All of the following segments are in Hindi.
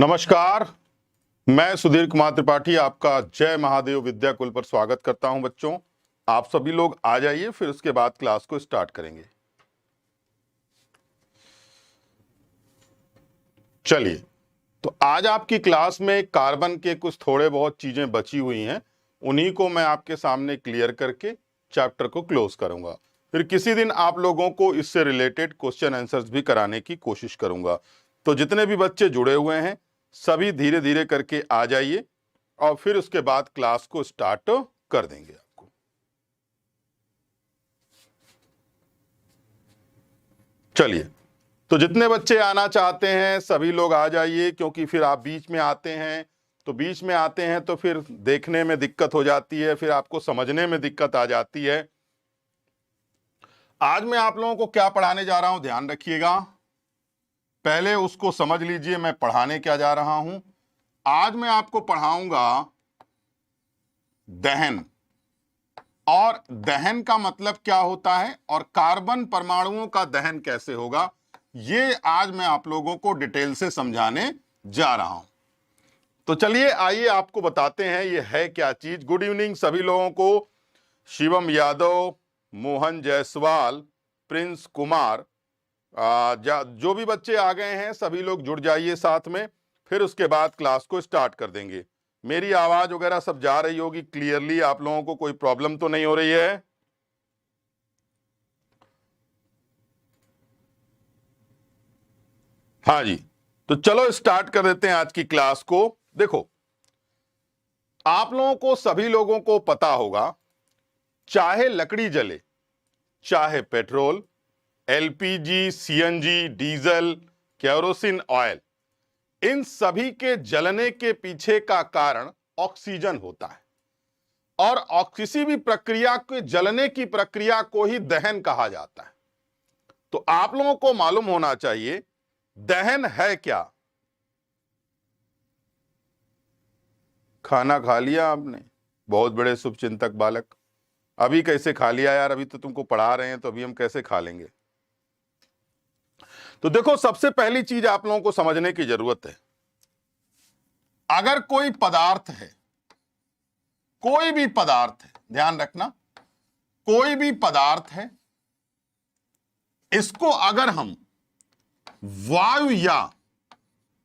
नमस्कार, मैं सुधीर कुमार त्रिपाठी आपका जय महादेव विद्याकुल पर स्वागत करता हूं। बच्चों, आप सभी लोग आ जाइए, फिर उसके बाद क्लास को स्टार्ट करेंगे। चलिए, तो आज आपकी क्लास में कार्बन के कुछ थोड़े बहुत चीजें बची हुई हैं, उन्हीं को मैं आपके सामने क्लियर करके चैप्टर को क्लोज करूंगा। फिर किसी दिन आप लोगों को इससे रिलेटेड क्वेश्चन आंसर्स भी कराने की कोशिश करूंगा। तो जितने भी बच्चे जुड़े हुए हैं सभी धीरे धीरे करके आ जाइए और फिर उसके बाद क्लास को स्टार्ट कर देंगे आपको। चलिए, तो जितने बच्चे आना चाहते हैं सभी लोग आ जाइए, क्योंकि फिर आप बीच में आते हैं तो फिर देखने में दिक्कत हो जाती है, फिर आपको समझने में दिक्कत आ जाती है। आज मैं आप लोगों को क्या पढ़ाने जा रहा हूं, ध्यान रखिएगा। पहले उसको समझ लीजिए मैं पढ़ाने क्या जा रहा हूं। आज मैं आपको पढ़ाऊंगा दहन, और दहन का मतलब क्या होता है और कार्बन परमाणुओं का दहन कैसे होगा, ये आज मैं आप लोगों को डिटेल से समझाने जा रहा हूं। तो चलिए आइए आपको बताते हैं ये है क्या चीज। गुड इवनिंग सभी लोगों को। शिवम यादव, मोहन जायसवाल, प्रिंस कुमार, जो भी बच्चे आ गए हैं सभी लोग जुड़ जाइए साथ में, फिर उसके बाद क्लास को स्टार्ट कर देंगे। मेरी आवाज वगैरह सब जा रही होगी क्लियरली, आप लोगों को कोई प्रॉब्लम तो नहीं हो रही है? हाँ जी, तो चलो स्टार्ट कर देते हैं आज की क्लास को। देखो, आप लोगों को सभी लोगों को पता होगा, चाहे लकड़ी जले, चाहे petrol, LPG, CNG, diesel, kerosene oil, इन सभी के जलने के पीछे का कारण ऑक्सीजन होता है। और किसी भी प्रक्रिया के जलने की प्रक्रिया को ही दहन कहा जाता है। तो आप लोगों को मालूम होना चाहिए दहन है क्या। खाना खा लिया आपने? बहुत बड़े शुभचिंतक बालक। अभी कैसे खा लिया यार, अभी तो तुमको पढ़ा रहे हैं, तो अभी हम कैसे खा लेंगे? तो देखो, सबसे पहली चीज आप लोगों को समझने की जरूरत है, अगर कोई पदार्थ है, कोई भी पदार्थ है, ध्यान रखना, कोई भी पदार्थ है, इसको अगर हम वायु या,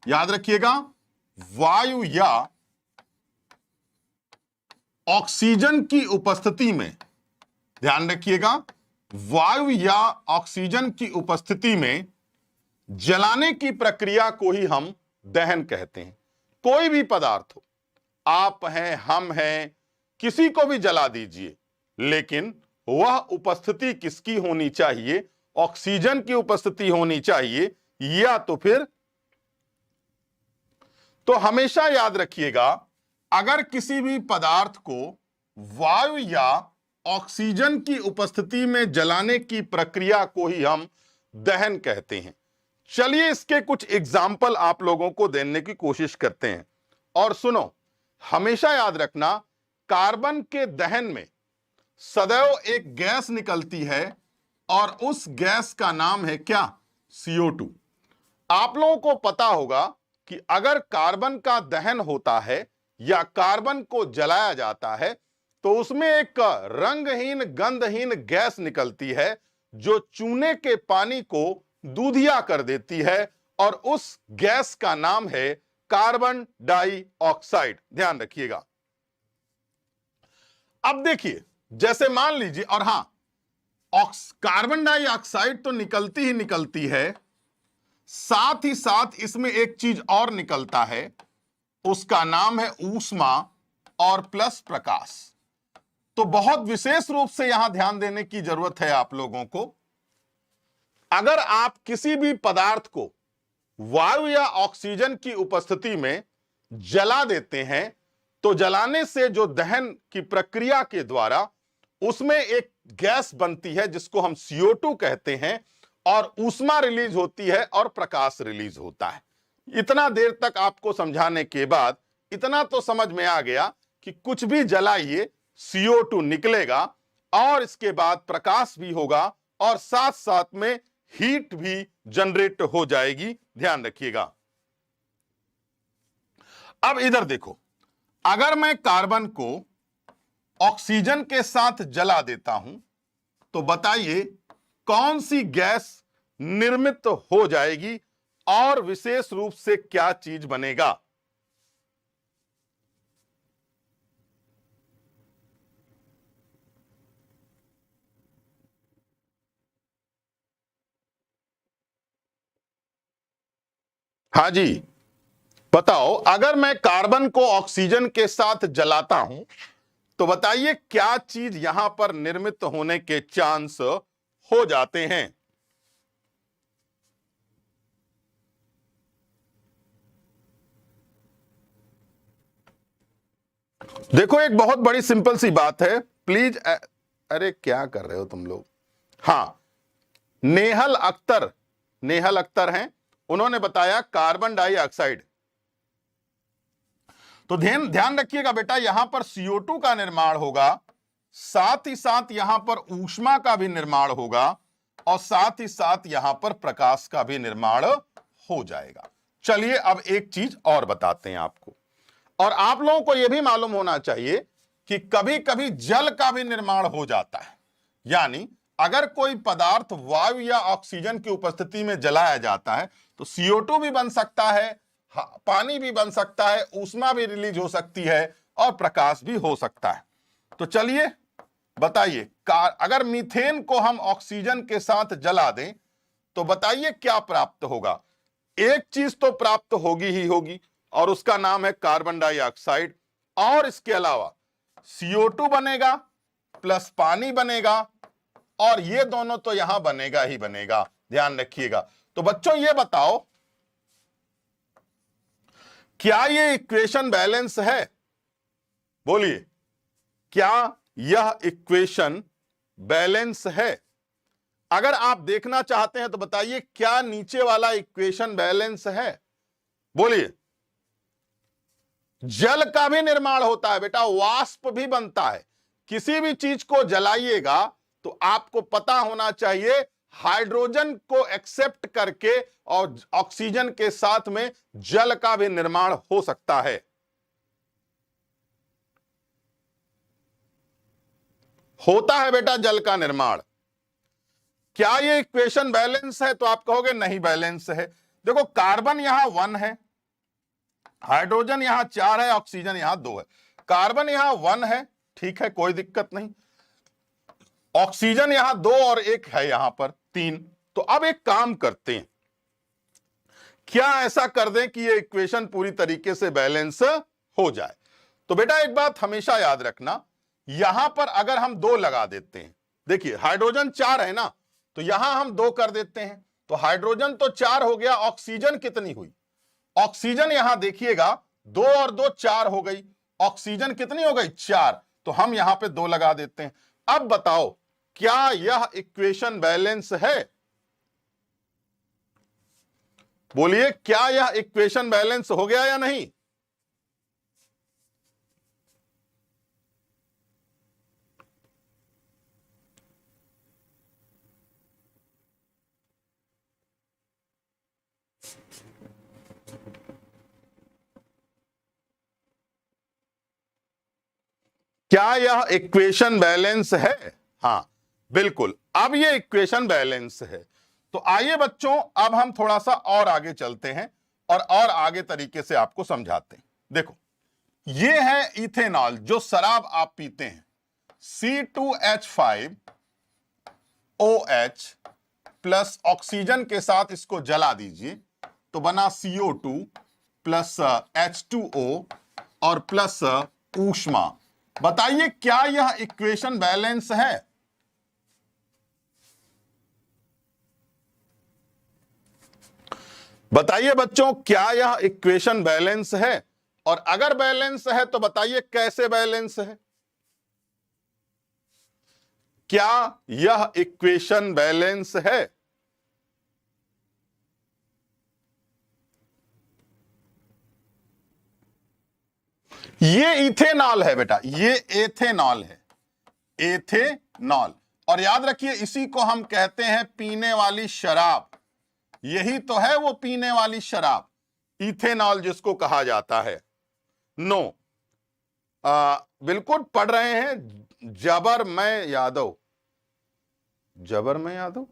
याद रखिएगा, वायु या ऑक्सीजन की उपस्थिति में, ध्यान रखिएगा, वायु या ऑक्सीजन की उपस्थिति में जलाने की प्रक्रिया को ही हम दहन कहते हैं। कोई भी पदार्थ हो, आप हैं, हम हैं, किसी को भी जला दीजिए, लेकिन वह उपस्थिति किसकी होनी चाहिए? ऑक्सीजन की उपस्थिति होनी चाहिए। या तो हमेशा याद रखिएगा, अगर किसी भी पदार्थ को वायु या ऑक्सीजन की उपस्थिति में जलाने की प्रक्रिया को ही हम दहन कहते हैं। चलिए इसके कुछ एग्जाम्पल आप लोगों को देने की कोशिश करते हैं। और सुनो, हमेशा याद रखना, कार्बन के दहन में सदैव एक गैस निकलती है और उस गैस का नाम है क्या? CO2। आप लोगों को पता होगा कि अगर कार्बन का दहन होता है या कार्बन को जलाया जाता है तो उसमें एक रंगहीन, गंधहीन गैस निकलती है जो चूने के पानी को दूधिया कर देती है, और उस गैस का नाम है कार्बन डाइऑक्साइड। ध्यान रखिएगा। अब देखिए, जैसे मान लीजिए, और हां, कार्बन डाइऑक्साइड तो निकलती ही निकलती है, साथ ही साथ इसमें एक चीज और निकलता है, उसका नाम है ऊष्मा और प्लस प्रकाश। तो बहुत विशेष रूप से यहां ध्यान देने की जरूरत है आप लोगों को। अगर आप किसी भी पदार्थ को वायु या ऑक्सीजन की उपस्थिति में जला देते हैं तो जलाने से जो दहन की प्रक्रिया के द्वारा उसमें एक गैस बनती है जिसको हम CO2 कहते हैं, और ऊष्मा रिलीज होती है और प्रकाश रिलीज होता है। इतना देर तक आपको समझाने के बाद इतना तो समझ में आ गया कि कुछ भी जलाइए CO2 निकलेगा, और इसके बाद प्रकाश भी होगा, और साथ साथ में हीट भी जनरेट हो जाएगी। ध्यान रखिएगा। अब इधर देखो, अगर मैं कार्बन को ऑक्सीजन के साथ जला देता हूं तो बताइए कौन सी गैस निर्मित हो जाएगी और विशेष रूप से क्या चीज बनेगा? हाँ जी, बताओ, अगर मैं कार्बन को ऑक्सीजन के साथ जलाता हूं तो बताइए क्या चीज यहां पर निर्मित होने के चांस हो जाते हैं? देखो, एक बहुत बड़ी सिंपल सी बात है, प्लीज। अरे क्या कर रहे हो तुम लोग? हाँ, नेहल अख्तर हैं, उन्होंने बताया कार्बन डाइऑक्साइड। तो ध्यान ध्यान रखिएगा बेटा, यहां पर CO2 का निर्माण होगा, साथ ही साथ यहां पर ऊष्मा का भी निर्माण होगा और साथ ही साथ यहां पर प्रकाश का भी निर्माण हो जाएगा। चलिए अब एक चीज और बताते हैं आपको, और आप लोगों को यह भी मालूम होना चाहिए कि कभी कभी जल का भी निर्माण हो जाता है। यानी अगर कोई पदार्थ वायु या ऑक्सीजन की उपस्थिति में जलाया जाता है तो CO2 भी बन सकता है, पानी भी बन सकता है, ऊष्मा भी रिलीज हो सकती है और प्रकाश भी हो सकता है। तो चलिए बताइए, अगर मीथेन को हम ऑक्सीजन के साथ जला दें तो बताइए क्या प्राप्त होगा? एक चीज तो प्राप्त होगी ही होगी और उसका नाम है कार्बन डाइऑक्साइड, और इसके अलावा CO2 बनेगा प्लस पानी बनेगा, और ये दोनों तो यहां बनेगा ही बनेगा, ध्यान रखिएगा। तो बच्चों ये बताओ, क्या ये इक्वेशन बैलेंस है? बोलिए, क्या यह इक्वेशन बैलेंस है? अगर आप देखना चाहते हैं तो बताइए क्या नीचे वाला इक्वेशन बैलेंस है? बोलिए। जल का भी निर्माण होता है बेटा, वाष्प भी बनता है। किसी भी चीज को जलाइएगा तो आपको पता होना चाहिए हाइड्रोजन को एक्सेप्ट करके और ऑक्सीजन के साथ में जल का भी निर्माण हो सकता है। होता है बेटा जल का निर्माण। क्या ये इक्वेशन बैलेंस है? तो आप कहोगे नहीं बैलेंस है। देखो, कार्बन यहां 1 है, हाइड्रोजन यहां 4 है, ऑक्सीजन यहां 2 है। कार्बन यहां 1 है, ठीक है, कोई दिक्कत नहीं। ऑक्सीजन यहां 2 और 1 है, यहां पर 3। तो अब एक काम करते हैं, क्या ऐसा कर दें कि ये इक्वेशन पूरी तरीके से बैलेंस हो जाए? तो बेटा एक बात हमेशा याद रखना, यहां पर अगर हम 2 लगा देते हैं, देखिए हाइड्रोजन 4 है ना, तो यहां हम 2 कर देते हैं, तो हाइड्रोजन तो 4 हो गया। ऑक्सीजन कितनी हुई? ऑक्सीजन यहां देखिएगा 2 और 2 4 हो गई, ऑक्सीजन कितनी हो गई? 4। तो हम यहां पे 2 लगा देते हैं। अब बताओ क्या यह इक्वेशन बैलेंस है? बोलिए, क्या यह इक्वेशन बैलेंस हो गया या नहीं? क्या यह इक्वेशन बैलेंस है? हां बिल्कुल, अब यह इक्वेशन बैलेंस है। तो आइए बच्चों, अब हम थोड़ा सा और आगे चलते हैं और आगे तरीके से आपको समझाते हैं। देखो, ये है इथेनॉल, जो शराब आप पीते हैं। C2H5OH प्लस ऑक्सीजन के साथ इसको जला दीजिए तो बना CO2 प्लस H2O और प्लस ऊष्मा। बताइए क्या यह इक्वेशन बैलेंस है? बताइए बच्चों, क्या यह इक्वेशन बैलेंस है? और अगर बैलेंस है तो बताइए कैसे बैलेंस है? क्या यह इक्वेशन बैलेंस है? ये इथेनॉल है बेटा, ये एथेनॉल है, एथेनॉल। और याद रखिए, इसी को हम कहते हैं पीने वाली शराब। यही तो है वो पीने वाली शराब, इथेनॉल जिसको कहा जाता है। नो। बिल्कुल पढ़ रहे हैं जबरमय यादव, जबरमय यादव।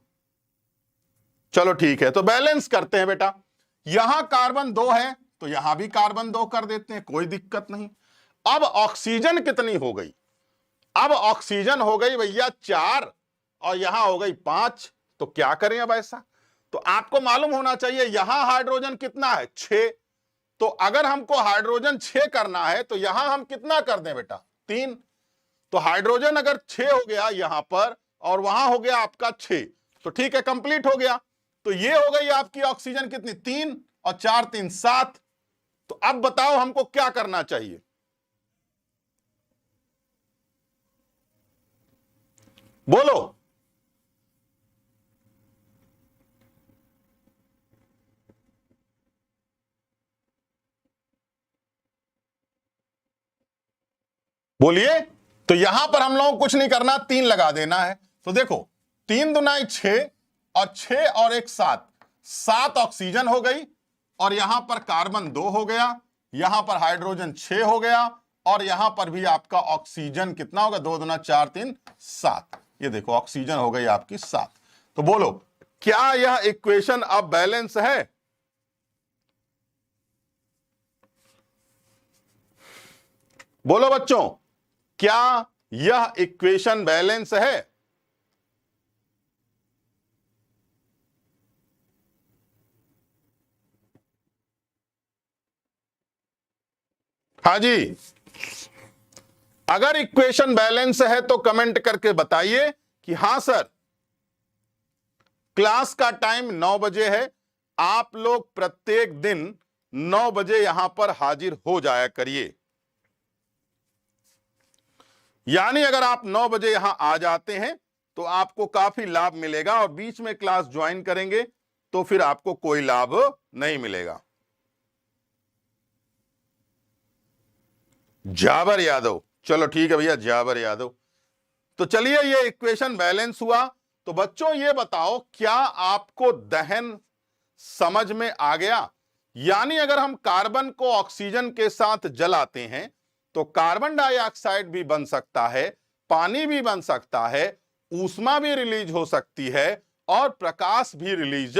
चलो ठीक है, तो बैलेंस करते हैं बेटा। यहां कार्बन 2 है तो यहां भी कार्बन 2 कर देते हैं, कोई दिक्कत नहीं। अब ऑक्सीजन कितनी हो गई? अब ऑक्सीजन हो गई भैया 4 और यहां हो गई 5। तो क्या करें अब ऐसा? तो आपको मालूम होना चाहिए यहां हाइड्रोजन कितना है, 6। तो अगर हमको हाइड्रोजन 6 करना है तो यहां हम कितना कर दें बेटा, 3। तो हाइड्रोजन अगर 6 हो गया यहां पर और वहां हो गया आपका 6, तो ठीक है, कंप्लीट हो गया। तो ये हो गई आपकी ऑक्सीजन कितनी, 3 और 4 3 7। तो अब बताओ हमको क्या करना चाहिए? बोलो। बोलिए। तो यहां पर हम लोगों को कुछ नहीं करना, 3 लगा देना है। तो देखो 3 दुनाई 6 और 6 और 1 7, 7 ऑक्सीजन हो गई और यहां पर कार्बन 2 हो गया, यहां पर हाइड्रोजन 6 हो गया और यहां पर भी आपका ऑक्सीजन कितना होगा, 2 दुना 4 3 7। ये देखो ऑक्सीजन हो गई आपकी 7। तो बोलो क्या यह इक्वेशन अब बैलेंस है? बोलो बच्चों, क्या यह इक्वेशन बैलेंस है? हाँ जी, अगर इक्वेशन बैलेंस है तो कमेंट करके बताइए कि हां सर। क्लास का टाइम 9 बजे है, आप लोग प्रत्येक दिन 9 बजे यहां पर हाजिर हो जाया करिए। यानी अगर आप 9 बजे यहां आ जाते हैं तो आपको काफी लाभ मिलेगा और बीच में क्लास ज्वाइन करेंगे तो फिर आपको कोई लाभ नहीं मिलेगा। जाबर यादव, चलो ठीक है भैया, जाबर यादव। तो चलिए ये इक्वेशन बैलेंस हुआ। तो बच्चों ये बताओ क्या आपको दहन समझ में आ गया? यानी अगर हम कार्बन को ऑक्सीजन के साथ जलाते हैं तो कार्बन डाइऑक्साइड भी बन सकता है, पानी भी बन सकता है, ऊष्मा भी रिलीज हो सकती है और प्रकाश भी रिलीज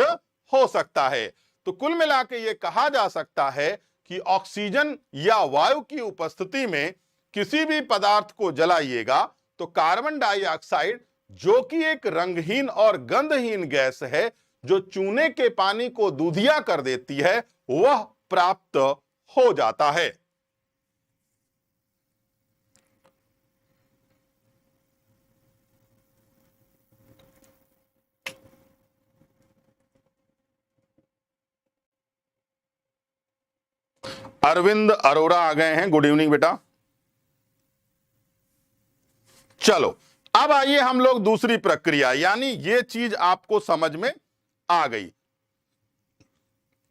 हो सकता है। तो कुल मिला के ये कहा जा सकता है कि ऑक्सीजन या वायु की उपस्थिति में किसी भी पदार्थ को जलाइएगा तो कार्बन डाइऑक्साइड, जो कि एक रंगहीन और गंधहीन गैस है जो चूने के पानी को दूधिया कर देती है, वह प्राप्त हो जाता है। अरविंद अरोड़ा आ गए हैं, गुड इवनिंग बेटा। चलो अब आइए हम लोग दूसरी प्रक्रिया, यानी ये चीज आपको समझ में आ गई।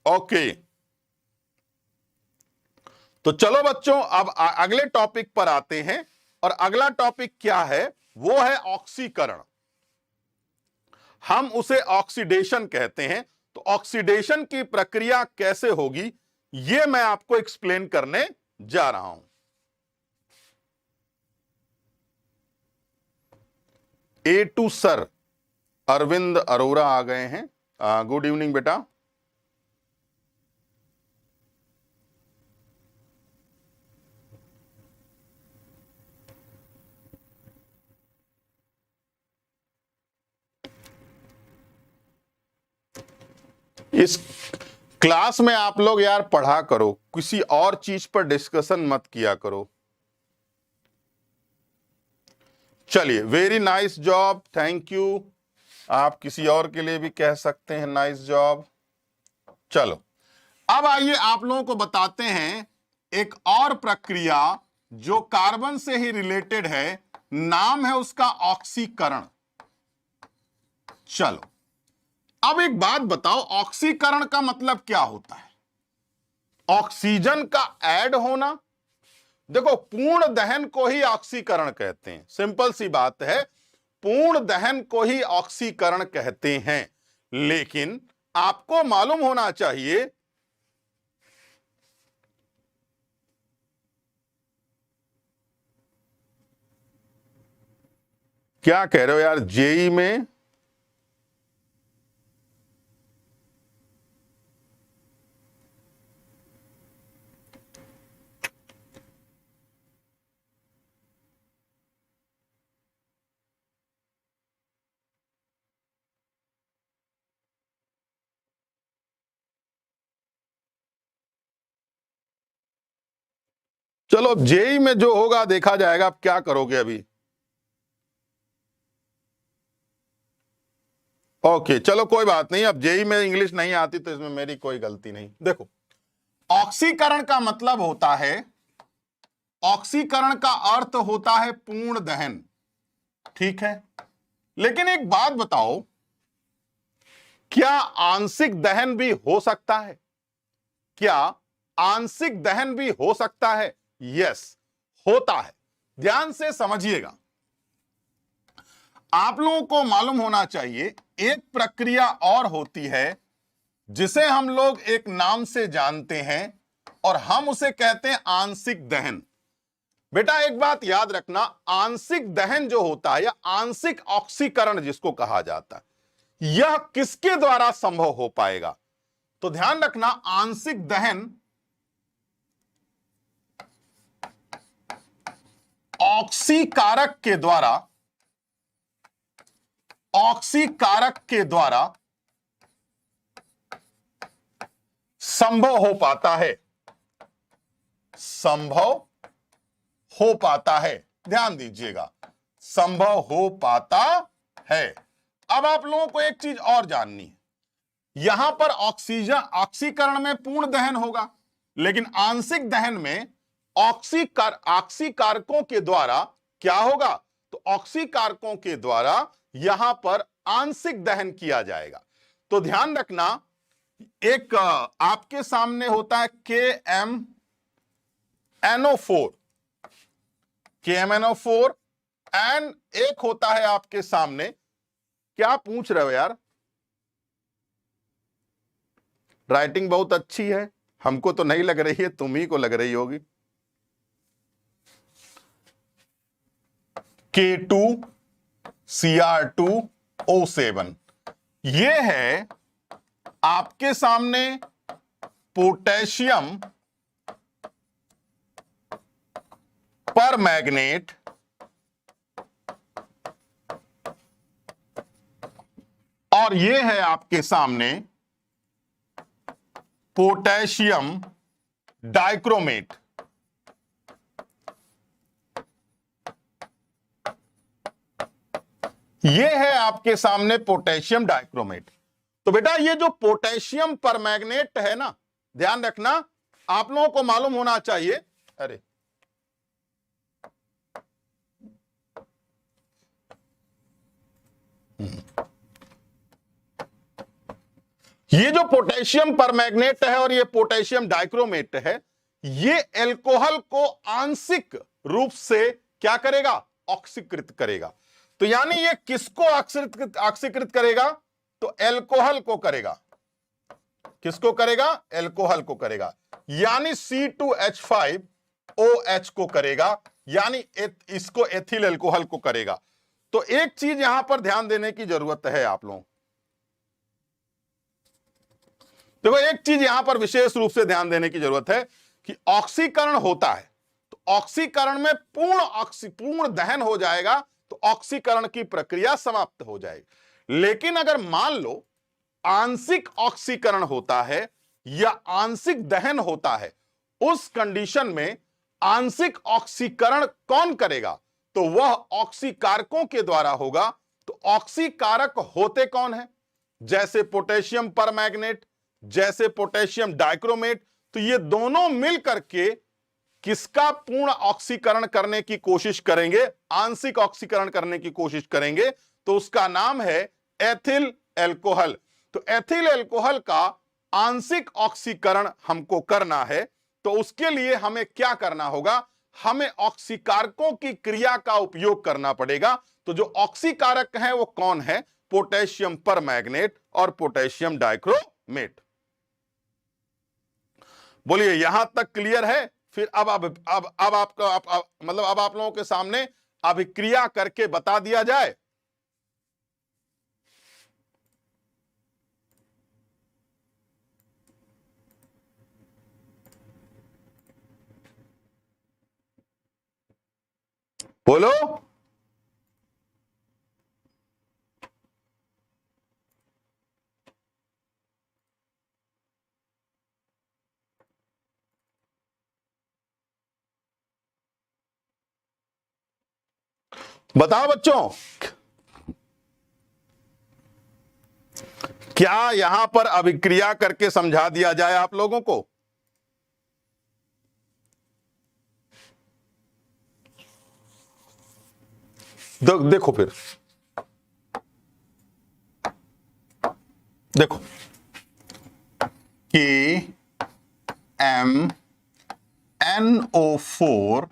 ओके, तो चलो बच्चों अब अगले टॉपिक पर आते हैं और अगला टॉपिक क्या है, वो है ऑक्सीकरण। हम उसे ऑक्सीडेशन कहते हैं। तो ऑक्सीडेशन की प्रक्रिया कैसे होगी ये मैं आपको एक्सप्लेन करने जा रहा हूं। ए टू सर अरविंद अरोड़ा आ गए हैं, गुड इवनिंग बेटा। इस क्लास में आप लोग यार पढ़ा करो, किसी और चीज पर डिस्कशन मत किया करो। चलिए, very nice job, thank you. आप किसी और के लिए भी कह सकते हैं नाइस जॉब। चलो अब आइए आप लोगों को बताते हैं एक और प्रक्रिया जो कार्बन से ही रिलेटेड है, नाम है उसका ऑक्सीकरण। चलो अब एक बात बताओ, ऑक्सीकरण का मतलब क्या होता है? ऑक्सीजन का ऐड होना। देखो पूर्ण दहन को ही ऑक्सीकरण कहते हैं, सिंपल सी बात है, पूर्ण दहन को ही ऑक्सीकरण कहते हैं। लेकिन आपको मालूम होना चाहिए क्या कह रहे हो यार, जेई में चलो, अब जेई में जो होगा देखा जाएगा। अब क्या करोगे अभी? ओके चलो कोई बात नहीं, अब जेई में इंग्लिश नहीं आती तो इसमें मेरी कोई गलती नहीं। देखो, ऑक्सीकरण का मतलब होता है, ऑक्सीकरण का अर्थ होता है पूर्ण दहन, ठीक है। लेकिन एक बात बताओ, क्या आंशिक दहन भी हो सकता है? क्या आंशिक दहन भी हो सकता है? यस, होता है। ध्यान से समझिएगा, आप लोगों को मालूम होना चाहिए, एक प्रक्रिया और होती है जिसे हम लोग एक नाम से जानते हैं और हम उसे कहते हैं आंशिक दहन। बेटा एक बात याद रखना, आंशिक दहन जो होता है या आंशिक ऑक्सीकरण जिसको कहा जाता है, यह किसके द्वारा संभव हो पाएगा? तो ध्यान रखना, आंशिक दहन ऑक्सीकारक के द्वारा, ऑक्सीकारक के द्वारा संभव हो पाता है, संभव हो पाता है। ध्यान दीजिएगा, संभव हो पाता है। अब आप लोगों को एक चीज और जाननी है, यहां पर ऑक्सीकरण में पूर्ण दहन होगा, लेकिन आंशिक दहन में ऑक्सीकारकों के द्वारा क्या होगा? तो ऑक्सीकारकों के द्वारा यहां पर आंशिक दहन किया जाएगा। तो ध्यान रखना, एक आपके सामने होता है KMnO4, KMnO4 एंड एक होता है आपके सामने, क्या पूछ रहे हो यार? राइटिंग बहुत अच्छी है, हमको तो नहीं लग रही है, तुम ही को लग रही होगी। K2Cr2O7, ये है आपके सामने पोटेशियम परमैंगनेट और ये है आपके सामने पोटेशियम डाइक्रोमेट। ये है आपके सामने पोटेशियम डाइक्रोमेट। तो बेटा ये जो पोटेशियम परमैंगनेट है ना, ध्यान रखना, आप लोगों को मालूम होना चाहिए, अरे ये जो पोटेशियम परमैंगनेट है और ये पोटेशियम डाइक्रोमेट है, ये एल्कोहल को आंशिक रूप से क्या करेगा? ऑक्सीकृत करेगा। तो यानी ये किसको ऑक्सीकृत करेगा? तो एल्कोहल को करेगा। किसको करेगा? एल्कोहल को करेगा, यानी C2H5OH को करेगा, यानी इसको एथिल एल्कोहल को करेगा। तो एक चीज यहां पर ध्यान देने की जरूरत है आप लोगों, देखो एक चीज यहां पर विशेष रूप से ध्यान देने की जरूरत है कि ऑक्सीकरण होता है तो ऑक्सीकरण में पूर्ण दहन हो जाएगा, तो ऑक्सीकरण की प्रक्रिया समाप्त हो जाएगी। लेकिन अगर मान लो आंशिक ऑक्सीकरण होता है या आंशिक दहन होता है, उस कंडीशन में आंशिक ऑक्सीकरण कौन करेगा? तो वह ऑक्सीकारकों के द्वारा होगा। तो ऑक्सीकारक होते कौन है? जैसे पोटेशियम परमैंगनेट, जैसे पोटेशियम डाइक्रोमेट। तो ये दोनों मिलकर के किसका पूर्ण ऑक्सीकरण करने की कोशिश करेंगे? आंशिक ऑक्सीकरण करने की कोशिश करेंगे। तो उसका नाम है एथिल एल्कोहल। तो एथिल एल्कोहल का आंशिक ऑक्सीकरण हमको करना है, तो उसके लिए हमें क्या करना होगा? हमें ऑक्सीकारकों की क्रिया का उपयोग करना पड़ेगा। तो जो ऑक्सीकारक है वो कौन है? पोटेशियम परमैंगनेट और पोटेशियम डाइक्रोमेट। बोलिए यहां तक क्लियर है? फिर अब आपका मतलब अब आप लोगों के सामने अभिक्रिया करके बता दिया जाए। बोलो। बताओ बच्चों, क्या यहां पर अभिक्रिया करके समझा दिया जाए आप लोगों को? देखो फिर, देखो कि MnO4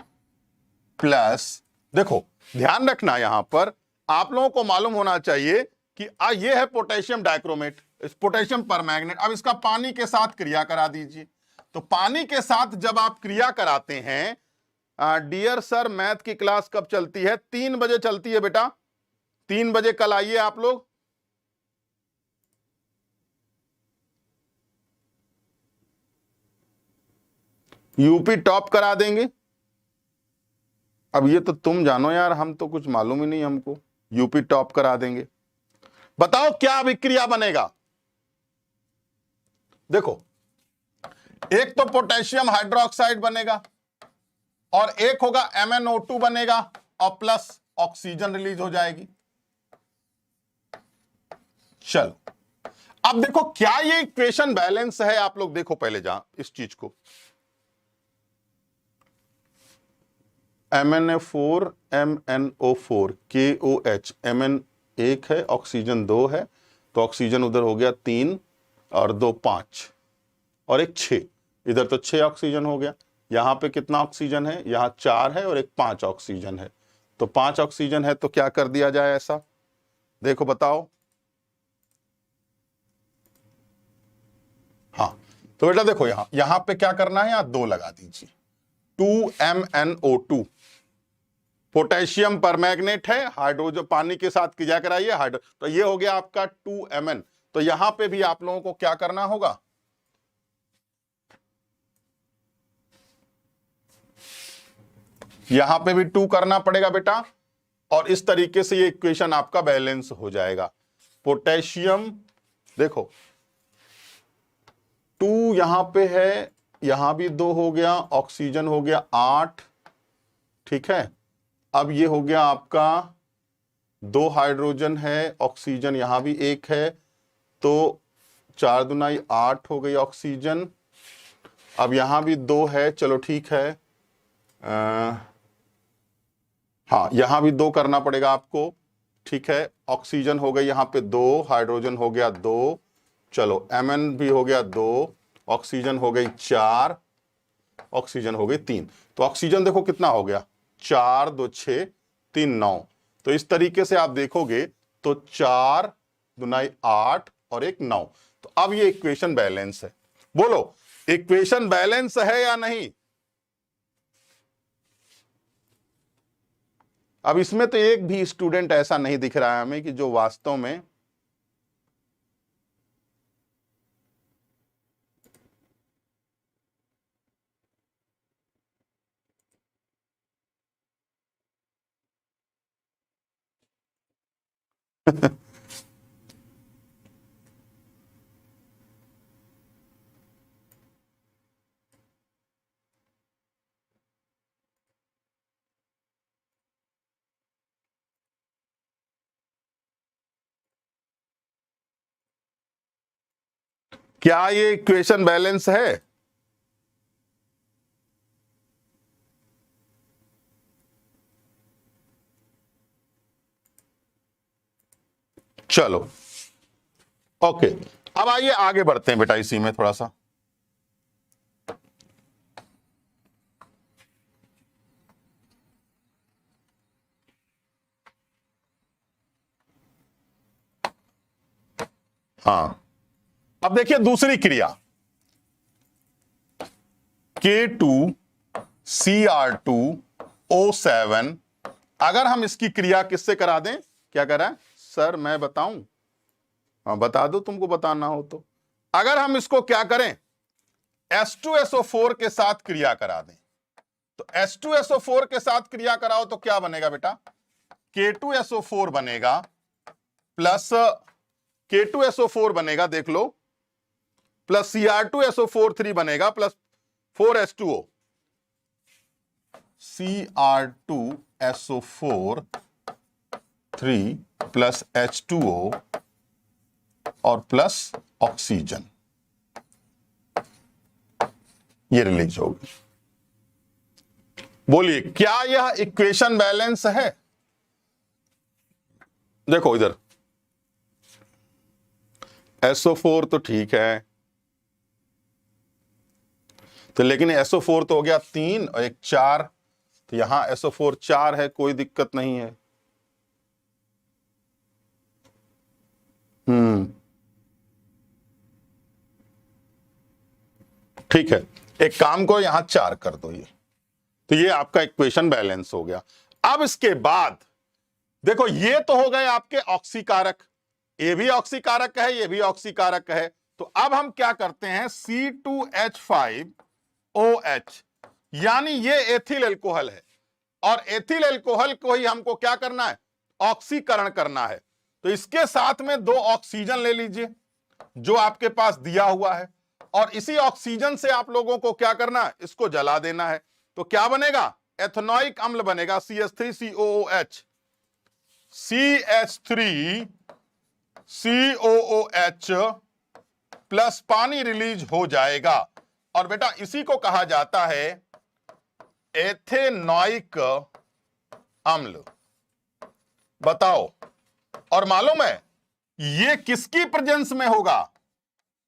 प्लस, देखो ध्यान रखना यहां पर आप लोगों को मालूम होना चाहिए कि ये है पोटेशियम डाइक्रोमेट, पोटेशियम परमैंगनेट। अब इसका पानी के साथ क्रिया करा दीजिए। तो पानी के साथ जब आप क्रिया कराते हैं, डियर सर मैथ की क्लास कब चलती है? 3 बजे चलती है बेटा, 3 बजे कल आइए आप लोग। यूपी टॉप करा देंगे। अब ये तो तुम जानो यार, हम तो कुछ मालूम ही नहीं हमको। यूपी टॉप करा देंगे। बताओ क्या अभिक्रिया बनेगा? देखो, एक तो पोटेशियम हाइड्रोक्साइड बनेगा और एक होगा MnO2 बनेगा और प्लस ऑक्सीजन रिलीज हो जाएगी। चलो अब देखो क्या ये इक्वेशन बैलेंस है? आप लोग देखो पहले जहां इस चीज को, MnO4 MnO4 KOH, Mn 1 है, ऑक्सीजन 2 है, तो ऑक्सीजन उधर हो गया 3 और 2 5 और एक 6, इधर तो 6 ऑक्सीजन हो गया। यहां पे कितना ऑक्सीजन है? यहां 4 है और एक 5 ऑक्सीजन है, तो 5 ऑक्सीजन है। तो क्या कर दिया जाए ऐसा? देखो बताओ। हाँ, तो बेटा देखो यहां पे क्या करना है, यहां 2 लगा दीजिए। 2MnO2 पोटेशियम परमैंगनेट है, हाइड्रोजन पानी के साथ क्रिया कराइए हाइड्रो, तो ये हो गया आपका 2Mn। तो यहां पे भी आप लोगों को क्या करना होगा? यहां पे भी 2 करना पड़ेगा बेटा, और इस तरीके से ये इक्वेशन आपका बैलेंस हो जाएगा। पोटेशियम देखो 2 यहां पे है, यहां भी 2 हो गया, ऑक्सीजन हो गया 8, ठीक है। अब ये हो गया आपका 2 हाइड्रोजन है, ऑक्सीजन यहां भी 1 है, तो 4 दूनी 8 हो गई ऑक्सीजन। अब यहां भी 2 है, चलो ठीक है। हाँ, यहां भी 2 करना पड़ेगा आपको, ठीक है। ऑक्सीजन हो गई यहां पे 2, हाइड्रोजन हो गया 2, चलो Mn भी हो गया 2, ऑक्सीजन हो गई 4, ऑक्सीजन हो गई 3। तो ऑक्सीजन देखो कितना हो गया, 4 2 6 3 9। तो इस तरीके से आप देखोगे तो 4 दूनी 8 और एक 9। तो अब ये इक्वेशन बैलेंस है। बोलो इक्वेशन बैलेंस है या नहीं? अब इसमें तो एक भी स्टूडेंट ऐसा नहीं दिख रहा है हमें कि जो वास्तव में क्या ये इक्वेशन बैलेंस है? चलो ओके, अब आइए आगे बढ़ते हैं बेटा इसी में थोड़ा सा। हाँ, अब देखिए दूसरी क्रिया K2Cr2O7 अगर हम इसकी क्रिया किससे करा दें, क्या करा सर मैं बताऊं? हाँ बता दो, तुमको बताना हो तो। अगर हम इसको क्या करें, H2SO4 के साथ क्रिया करा दें, तो H2SO4 के साथ क्रिया कराओ तो क्या बनेगा बेटा, K2SO4 बनेगा प्लस K2SO4 बनेगा, देख लो, प्लस Cr2SO4 3 बनेगा plus 4H2O, Cr2SO4 3 plus H2O और प्लस ऑक्सीजन, ये रिलीज होगी। बोलिए क्या यह इक्वेशन बैलेंस है? देखो इधर SO4 तो ठीक है, तो लेकिन SO4 तो हो गया 3 और एक 4, तो यहां SO4 4 है, कोई दिक्कत नहीं है। ठीक है, एक काम को यहां 4 कर दो, ये तो ये आपका इक्वेशन बैलेंस हो गया। अब इसके बाद देखो ये तो हो गए आपके ऑक्सीकारक, ये भी ऑक्सीकारक है, ये भी ऑक्सीकारक है। तो अब हम क्या करते हैं, C2H5OH, यानी ये एथिल एल्कोहल है, और एथिल एल्कोहल को ही हमको क्या करना है, ऑक्सीकरण करना है। तो इसके साथ में 2 ऑक्सीजन ले लीजिए जो आपके पास दिया हुआ है, और इसी ऑक्सीजन से आप लोगों को क्या करना है, इसको जला देना है। तो क्या बनेगा, एथेनोइक अम्ल बनेगा, CH3COOH, CH3COOH प्लस पानी रिलीज हो जाएगा, और बेटा इसी को कहा जाता है एथेनोइक अम्ल। बताओ, और मालूम है ये किसकी प्रेजेंस में होगा,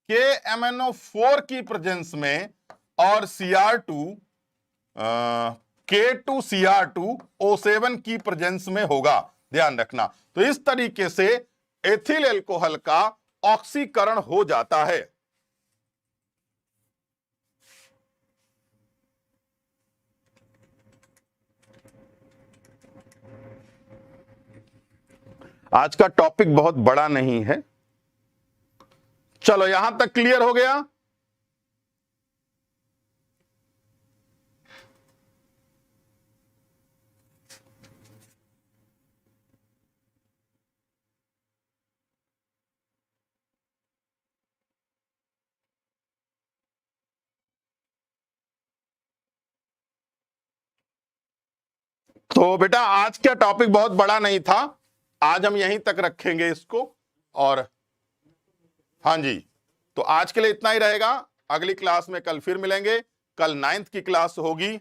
KMnO4 की प्रेजेंस में, और K2Cr2O7 की प्रेजेंस में होगा, ध्यान रखना। तो इस तरीके से एथिल एल्कोहल का ऑक्सीकरण हो जाता है। आज का टॉपिक बहुत बड़ा नहीं है, चलो यहां तक क्लियर हो गया। तो बेटा आज का टॉपिक बहुत बड़ा नहीं था, आज हम यहीं तक रखेंगे इसको। और हाँ जी, तो आज के लिए इतना ही रहेगा, अगली क्लास में कल फिर मिलेंगे। कल 9th की क्लास होगी।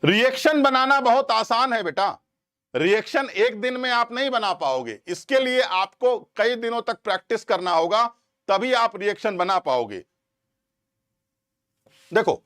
रिएक्शन बनाना बहुत आसान है बेटा, रिएक्शन एक दिन में आप नहीं बना पाओगे, इसके लिए आपको कई दिनों तक प्रैक्टिस करना होगा, तभी आप रिएक्शन बना पाओगे। देखो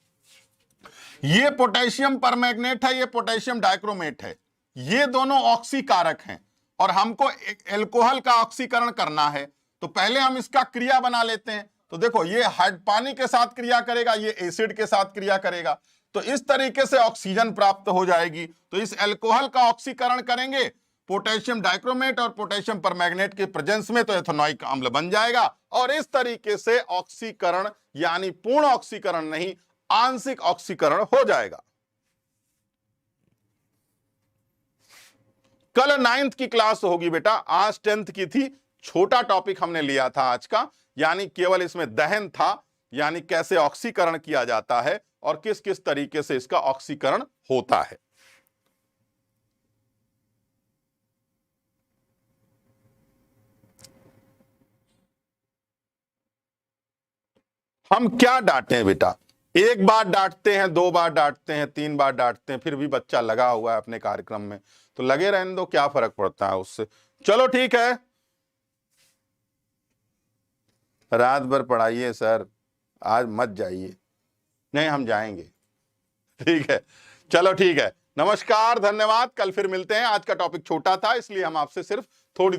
ये पोटेशियम परमैंगनेट है, ये पोटेशियम डाइक्रोमेट है, ये दोनों ऑक्सीकारक हैं, और हमको एल्कोहल का ऑक्सीकरण करना है। तो पहले हम इसका क्रिया बना लेते हैं। तो देखो ये पानी के साथ क्रिया करेगा, ये एसिड के साथ क्रिया करेगा, तो इस तरीके से ऑक्सीजन प्राप्त हो जाएगी। तो इस एल्कोहल का ऑक्सीकरण करेंगे पोटेशियम डाइक्रोमेट और पोटेशियम परमैंगनेट के प्रेजेंस में, तो एथेनोइक अम्ल बन जाएगा। और इस तरीके से ऑक्सीकरण, यानी पूर्ण ऑक्सीकरण नहीं, आंशिक ऑक्सीकरण हो जाएगा। कल 9th की क्लास होगी बेटा, आज 10th की थी, छोटा टॉपिक हमने लिया था आज का, यानी केवल इसमें दहन था, यानी कैसे ऑक्सीकरण किया जाता है और किस किस तरीके से इसका ऑक्सीकरण होता है। हम क्या डांटें बेटा, एक बार डांटते हैं, 2 बार डांटते हैं, 3 बार डांटते हैं, फिर भी बच्चा लगा हुआ है अपने कार्यक्रम में, तो लगे रहने दो, क्या फर्क पड़ता है उससे। चलो ठीक है, रात भर पढ़ाइए सर, आज मत जाइए। नहीं हम जाएंगे, ठीक है, चलो ठीक है, नमस्कार, धन्यवाद, कल फिर मिलते हैं। आज का टॉपिक छोटा था इसलिए हम आपसे सिर्फ थोड़ी